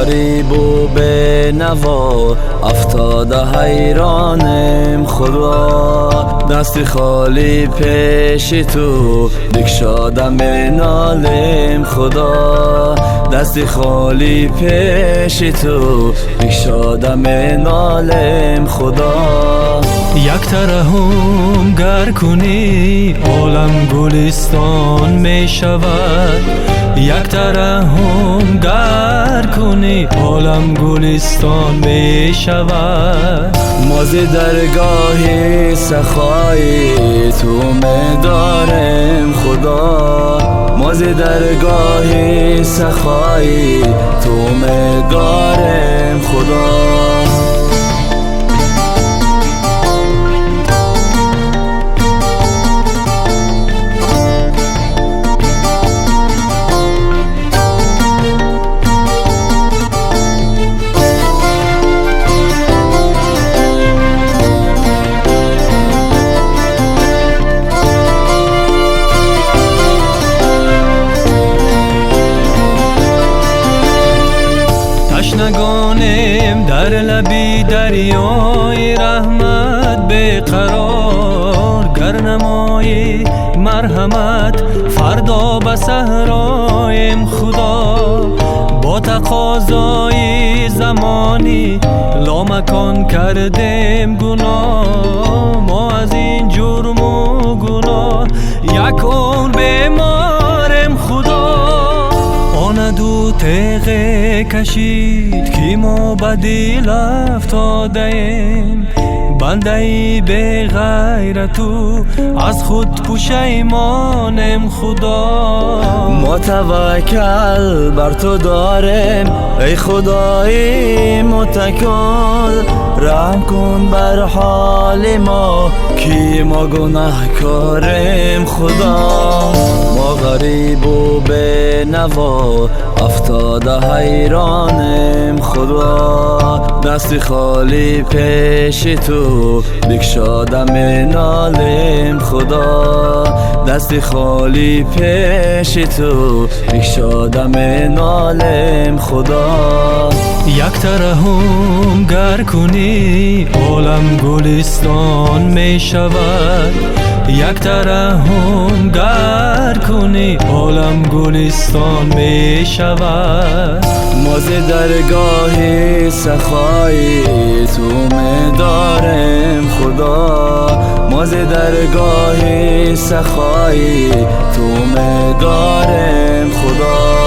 غریب و به نوا افتاده حیرانم خدا، دست خالی پیش تو بگشادم به نالم خدا، دست خالی پیش تو بگشادم به نالم خدا. یک ترحم گر کنی عالم گلستان می شود، یک ترحم گر کنی عالم گلستان می شود. ماز درگاه سخای تو می دارم خدا، ماز درگاه سخای تو می دارم خدا. تشنگانم در لبی دریای رحمت بقرار، گر نمایی مرحمت فردا به صحرایم خدا. با تقاضای زمانی لامکان کردیم گناه، ما از این جرم و گناه یک عمر بیماریم خدا. آن دو تیغه کشید که ما به دل افتاده‌ایم، بنده ای به غیر تو از خود پشیمانم خدا. ما توکل بر تو داریم ای خدای متکل، رحم کن بر حال ما که ما گناهکاریم خدا. ما غریب و به نوا افتاده حیرانم خدا، دست خالی پیش تو بگشادم نالم خدا، دست خالی پیش تو بگشادم نالم خدا. یک ترحم گر کنی عالم گلستان می شود، یک ترحم گر کنی عالم گلستان می شود. ماز درگاه سخای تو می دارم خدا، ماز درگاه سخای تو می دارم خدا.